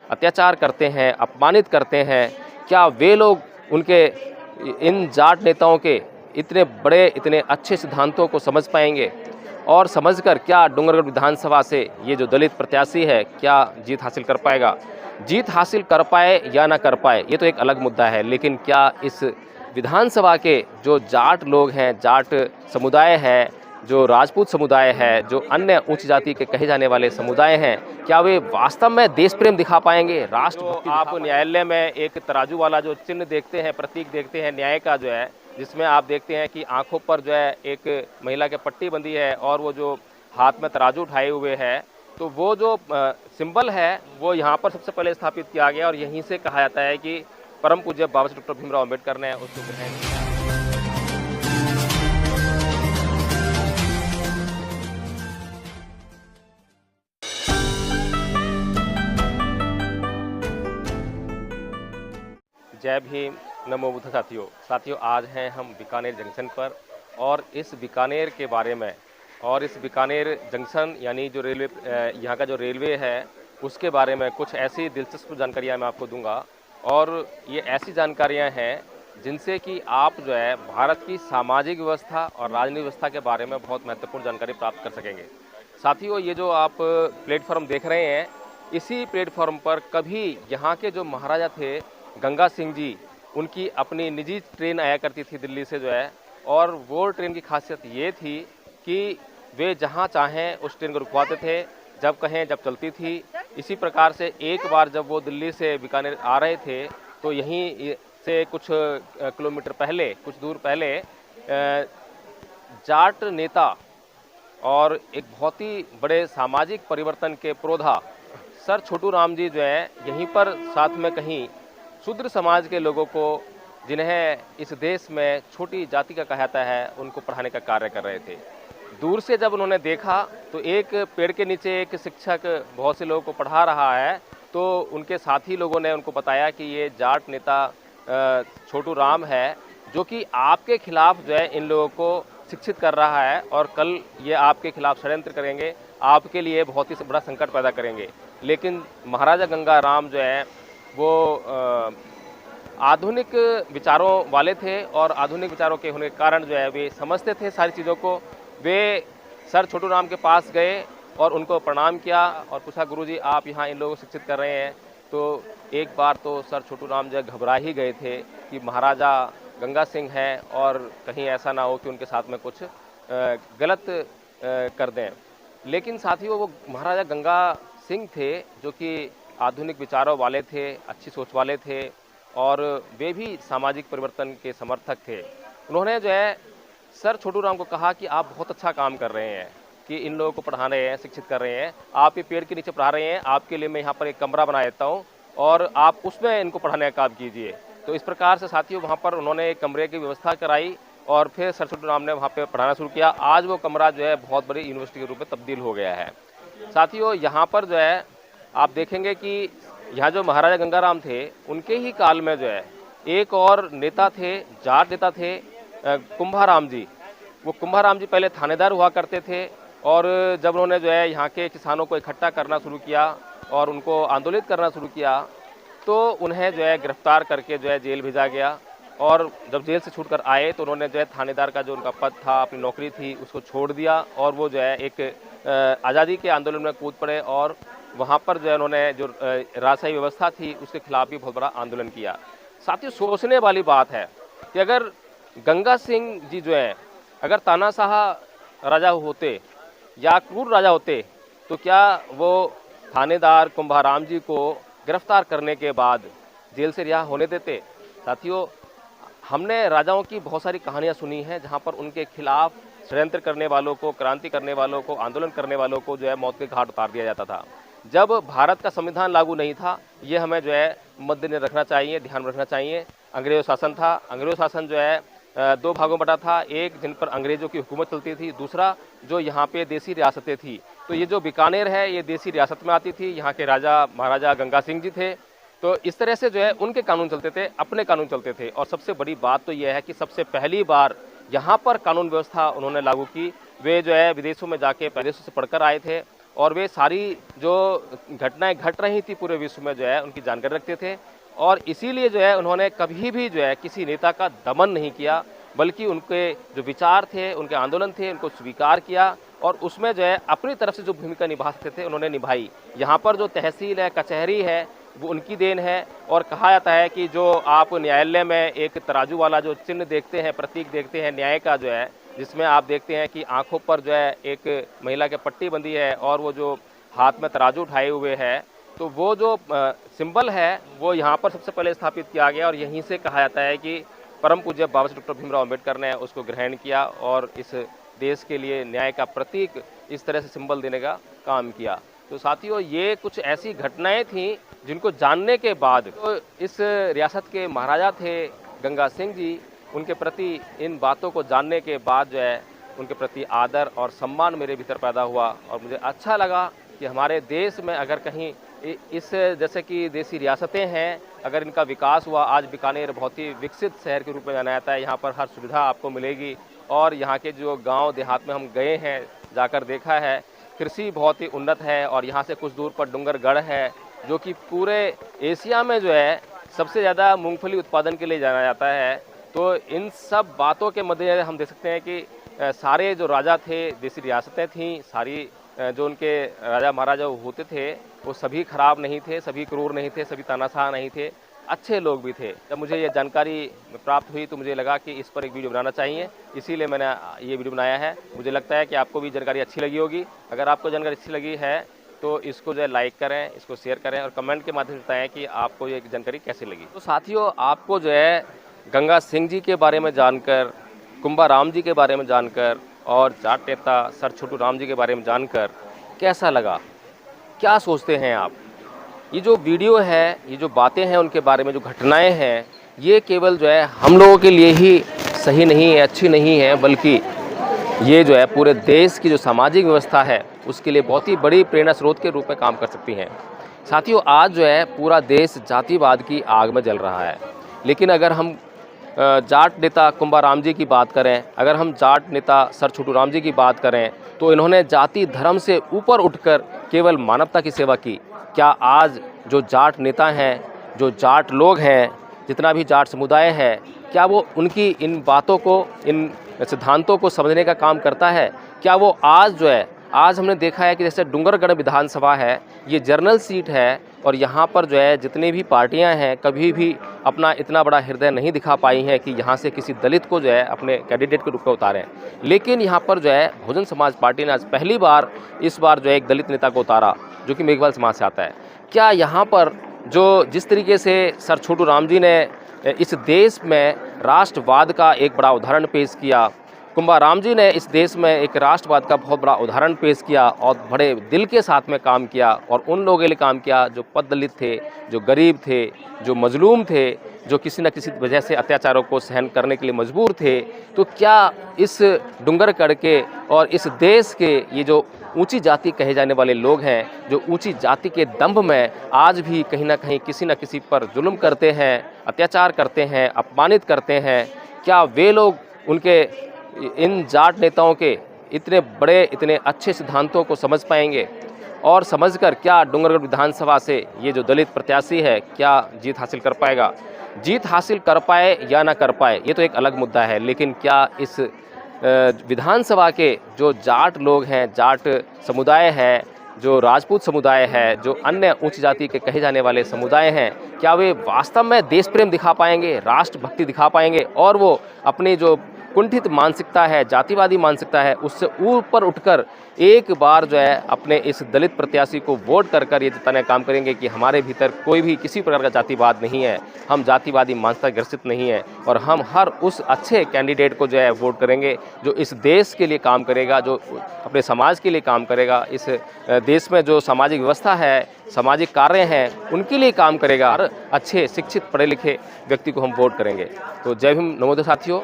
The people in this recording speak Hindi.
अत्याचार करते हैं, अपमानित करते हैं, क्या वे लोग उनके इन जाट नेताओं के इतने बड़े, इतने अच्छे सिद्धांतों को समझ पाएंगे? और समझकर क्या डूंगरगढ़ विधानसभा से ये जो दलित प्रत्याशी है, क्या जीत हासिल कर पाएगा? जीत हासिल कर पाए या ना कर पाए, ये तो एक अलग मुद्दा है, लेकिन क्या इस विधानसभा के जो जाट लोग हैं, जाट समुदाय है, जो राजपूत समुदाय है, जो अन्य उच्च जाति के कहे जाने वाले समुदाय हैं, क्या वे वास्तव में देश प्रेम दिखा पाएंगे, राष्ट्रभक्ति? आप न्यायालय में एक तराजू वाला जो चिन्ह देखते हैं, प्रतीक देखते हैं न्याय का जो है, जिसमें आप देखते हैं कि आंखों पर जो है एक महिला के पट्टी बंधी है और वो जो हाथ में तराजू उठाए हुए है, तो वो जो सिंबल है वो यहाँ पर सबसे पहले स्थापित किया गया और यहीं से कहा जाता है कि परम पूज्य बाबा साहब डॉक्टर भीमराव अम्बेडकर ने उसको ग्रहण किया। जय भीम, नमो बुद्ध। साथियों आज हैं हम बीकानेर जंक्शन पर और इस बीकानेर के बारे में और इस बीकानेर जंक्शन यानी जो रेलवे यहाँ का जो रेलवे है उसके बारे में कुछ ऐसी दिलचस्प जानकारियाँ मैं आपको दूंगा और ये ऐसी जानकारियाँ हैं जिनसे कि आप जो है भारत की सामाजिक व्यवस्था और राजनीतिक व्यवस्था के बारे में बहुत महत्वपूर्ण जानकारी प्राप्त कर सकेंगे। साथियों ये जो आप प्लेटफॉर्म देख रहे हैं, इसी प्लेटफॉर्म पर कभी यहाँ के जो महाराजा थे गंगा सिंह जी, उनकी अपनी निजी ट्रेन आया करती थी दिल्ली से जो है, और वो ट्रेन की खासियत ये थी कि वे जहाँ चाहें उस ट्रेन को रुकवाते थे, जब कहें जब चलती थी। इसी प्रकार से एक बार जब वो दिल्ली से बीकानेर आ रहे थे तो यहीं से कुछ किलोमीटर पहले, कुछ दूर पहले जाट नेता और एक बहुत ही बड़े सामाजिक परिवर्तन के पुरोधा सर छोटू राम जी जो है यहीं पर साथ में कहीं शूद्र समाज के लोगों को, जिन्हें इस देश में छोटी जाति का कहा जाता है, उनको पढ़ाने का कार्य कर रहे थे। दूर से जब उन्होंने देखा तो एक पेड़ के नीचे एक शिक्षक बहुत से लोगों को पढ़ा रहा है, तो उनके साथी लोगों ने उनको बताया कि ये जाट नेता छोटू राम है, जो कि आपके खिलाफ जो है इन लोगों को शिक्षित कर रहा है और कल ये आपके खिलाफ षड्यंत्र करेंगे, आपके लिए बहुत ही बड़ा संकट पैदा करेंगे। लेकिन महाराजा गंगा राम जो है वो आधुनिक विचारों वाले थे और आधुनिक विचारों के होने के कारण जो है वे समझते थे सारी चीज़ों को। वे सर छोटू राम के पास गए और उनको प्रणाम किया और पूछा, गुरुजी आप यहाँ इन लोगों को शिक्षित कर रहे हैं? तो एक बार तो सर छोटू राम जो है घबरा ही गए थे कि महाराजा गंगा सिंह हैं और कहीं ऐसा ना हो कि उनके साथ में कुछ गलत कर दें। लेकिन साथियों वो महाराजा गंगा सिंह थे जो कि आधुनिक विचारों वाले थे, अच्छी सोच वाले थे और वे भी सामाजिक परिवर्तन के समर्थक थे। उन्होंने जो है सर छोटू राम को कहा कि आप बहुत अच्छा काम कर रहे हैं कि इन लोगों को पढ़ा रहे हैं, शिक्षित कर रहे हैं, आप ये पेड़ के नीचे पढ़ा रहे हैं, आपके लिए मैं यहाँ पर एक कमरा बना देता हूँ और आप उसमें इनको पढ़ाने का काम कीजिए। तो इस प्रकार से साथियों वहाँ पर उन्होंने एक कमरे की व्यवस्था कराई और फिर सर छोटू राम ने वहाँ पर पढ़ाना शुरू किया। आज वो कमरा जो है बहुत बड़ी यूनिवर्सिटी के रूप में तब्दील हो गया है। साथियों यहाँ पर जो है आप देखेंगे कि यहाँ जो महाराजा गंगाराम थे उनके ही काल में जो है एक और नेता थे, जाट नेता थे, कुंभाराम जी। वो कुंभाराम जी पहले थानेदार हुआ करते थे और जब उन्होंने जो है यहाँ के किसानों को इकट्ठा करना शुरू किया और उनको आंदोलित करना शुरू किया तो उन्हें जो है गिरफ्तार करके जो है जेल भेजा गया और जब जेल से छूटकर आए तो उन्होंने जो है थानेदार का जो उनका पद था, अपनी नौकरी थी, उसको छोड़ दिया और वो जो है एक आज़ादी के आंदोलन में कूद पड़े और वहाँ पर जो है उन्होंने जो राजशाही व्यवस्था थी उसके खिलाफ भी बहुत बड़ा आंदोलन किया। साथियों सोचने वाली बात है कि अगर गंगा सिंह जी जो है अगर तानाशाह राजा होते या क्रूर राजा होते तो क्या वो थानेदार कुंभाराम जी को गिरफ्तार करने के बाद जेल से रिहा होने देते? साथियों हमने राजाओं की बहुत सारी कहानियाँ सुनी हैं जहाँ पर उनके खिलाफ षड्यंत्र करने वालों को, क्रांति करने वालों को, आंदोलन करने वालों को जो है मौत के घाट उतार दिया जाता था। जब भारत का संविधान लागू नहीं था, ये हमें जो है मद्दे में रखना चाहिए, ध्यान में रखना चाहिए। अंग्रेज़ शासन था, अंग्रेज़ शासन जो है दो भागों में बटा था, एक जिन पर अंग्रेज़ों की हुकूमत चलती थी, दूसरा जो यहाँ पे देसी रियासतें थी। तो ये जो बीकानेर है ये देसी रियासत में आती थी, यहाँ के राजा महाराजा गंगा सिंह जी थे। तो इस तरह से जो है उनके कानून चलते थे, अपने कानून चलते थे। और सबसे बड़ी बात तो यह है कि सबसे पहली बार यहाँ पर कानून व्यवस्था उन्होंने लागू की। वे जो है विदेशों में जाके प्रदेशों से पढ़कर आए थे और वे सारी जो घटनाएं घट रही थी पूरे विश्व में जो है उनकी जानकारी रखते थे। और इसीलिए जो है उन्होंने कभी भी जो है किसी नेता का दमन नहीं किया, बल्कि उनके जो विचार थे, उनके आंदोलन थे, उनको स्वीकार किया और उसमें जो है अपनी तरफ से जो भूमिका निभा सकते थे उन्होंने निभाई। यहाँ पर जो तहसील है, कचहरी है, वो उनकी देन है। और कहा जाता है कि जो आप न्यायालय में एक तराजू वाला जो चिन्ह देखते हैं, प्रतीक देखते हैं न्याय का जो है, जिसमें आप देखते हैं कि आंखों पर जो है एक महिला के पट्टी बंधी है और वो जो हाथ में तराजू उठाए हुए है, तो वो जो सिंबल है वो यहाँ पर सबसे पहले स्थापित किया गया और यहीं से कहा जाता है कि परम पूज्य बाबा साहब डॉक्टर भीमराव अम्बेडकर ने उसको ग्रहण किया और इस देश के लिए न्याय का प्रतीक इस तरह से सिंबल देने का काम किया। तो साथियों, ये कुछ ऐसी घटनाएं थीं जिनको जानने के बाद तो इस रियासत के महाराजा थे गंगा सिंह जी, उनके प्रति इन बातों को जानने के बाद जो है उनके प्रति आदर और सम्मान मेरे भीतर पैदा हुआ और मुझे अच्छा लगा कि हमारे देश में अगर कहीं इस जैसे कि देसी रियासतें हैं, अगर इनका विकास हुआ, आज बीकानेर बहुत ही विकसित शहर के रूप में जाना जाता है। यहाँ पर हर सुविधा आपको मिलेगी और यहाँ के जो गांव देहात में हम गए हैं, जाकर देखा है, कृषि बहुत ही उन्नत है और यहाँ से कुछ दूर पर डूंगरगढ़ है जो कि पूरे एशिया में जो है सबसे ज़्यादा मूंगफली उत्पादन के लिए जाना जाता है। तो इन सब बातों के मद्देनजर हम देख सकते हैं कि सारे जो राजा थे, देसी रियासतें थीं, सारी जो उनके राजा महाराजा होते थे वो सभी खराब नहीं थे, सभी क्रूर नहीं थे, सभी तानाशाह नहीं थे, अच्छे लोग भी थे। जब मुझे ये जानकारी प्राप्त हुई तो मुझे लगा कि इस पर एक वीडियो बनाना चाहिए, इसीलिए मैंने ये वीडियो बनाया है। मुझे लगता है कि आपको भी जानकारी अच्छी लगी होगी। अगर आपको जानकारी अच्छी लगी है तो इसको जो है लाइक करें, इसको शेयर करें और कमेंट के माध्यम से बताएं कि आपको ये जानकारी कैसी लगी। तो साथियों, आपको जो है गंगा सिंह जी के बारे में जानकर, कुंभाराम जी के बारे में जानकर और जाट नेता सर छोटू राम जी के बारे में जानकर कैसा लगा, क्या सोचते हैं आप? ये जो वीडियो है, ये जो बातें हैं उनके बारे में, जो घटनाएं हैं, ये केवल जो है हम लोगों के लिए ही सही नहीं है, अच्छी नहीं है, बल्कि ये जो है पूरे देश की जो सामाजिक व्यवस्था है उसके लिए बहुत ही बड़ी प्रेरणा स्रोत के रूप में काम कर सकती हैं। साथियों, आज जो है पूरा देश जातिवाद की आग में जल रहा है, लेकिन अगर हम जाट नेता कुंभाराम जी की बात करें, अगर हम जाट नेता सर छोटू राम जी की बात करें, तो इन्होंने जाति धर्म से ऊपर उठकर केवल मानवता की सेवा की। क्या आज जो जाट नेता हैं, जो जाट लोग हैं, जितना भी जाट समुदाय है, क्या वो उनकी इन बातों को, इन सिद्धांतों को समझने का काम करता है? क्या वो आज जो है, आज हमने देखा है कि जैसे डूंगरगढ़ विधानसभा है, ये जनरल सीट है और यहाँ पर जो है जितनी भी पार्टियाँ हैं कभी भी अपना इतना बड़ा हृदय नहीं दिखा पाई हैं कि यहाँ से किसी दलित को जो है अपने कैंडिडेट के रूप में उतारें। लेकिन यहाँ पर जो है बहुजन समाज पार्टी ने आज पहली बार इस बार जो है एक दलित नेता को उतारा जो कि मेघवाल समाज से आता है। क्या यहाँ पर जो जिस तरीके से सर छोटू राम जी ने इस देश में राष्ट्रवाद का एक बड़ा उदाहरण पेश किया, कुंभाराम जी ने इस देश में एक राष्ट्रवाद का बहुत बड़ा उदाहरण पेश किया और बड़े दिल के साथ में काम किया और उन लोगों के लिए काम किया जो पददलित थे, जो गरीब थे, जो मजलूम थे, जो किसी न किसी वजह से अत्याचारों को सहन करने के लिए मजबूर थे। तो क्या इस डूंगरगढ़ के और इस देश के ये जो ऊंची जाति कहे जाने वाले लोग हैं, जो ऊंची जाति के दंभ में आज भी कहीं ना कहीं किसी न किसी पर जुल्म करते हैं, अत्याचार करते हैं, अपमानित करते हैं, क्या वे लोग उनके इन जाट नेताओं के इतने बड़े, इतने अच्छे सिद्धांतों को समझ पाएंगे? और समझकर क्या डूंगरगढ़ विधानसभा से ये जो दलित प्रत्याशी है क्या जीत हासिल कर पाएगा? जीत हासिल कर पाए या ना कर पाए ये तो एक अलग मुद्दा है, लेकिन क्या इस विधानसभा के जो जाट लोग हैं, जाट समुदाय है, जो राजपूत समुदाय है, जो अन्य उच्च जाति के कहे जाने वाले समुदाय हैं, क्या वे वास्तव में देश प्रेम दिखा पाएंगे, राष्ट्रभक्ति दिखा पाएंगे और वो अपनी जो कुंठित मानसिकता है, जातिवादी मानसिकता है, उससे ऊपर उठकर एक बार जो है अपने इस दलित प्रत्याशी को वोट कर ये जताने का काम करेंगे कि हमारे भीतर कोई भी किसी प्रकार का जातिवाद नहीं है, हम जातिवादी मानसिकता ग्रसित नहीं है और हम हर उस अच्छे कैंडिडेट को जो है वोट करेंगे जो इस देश के लिए काम करेगा, जो अपने समाज के लिए काम करेगा, इस देश में जो सामाजिक व्यवस्था है, सामाजिक कार्य हैं, उनके लिए काम करेगा। हर अच्छे शिक्षित पढ़े लिखे व्यक्ति को हम वोट करेंगे। तो जय भीम, नमोदय साथियों।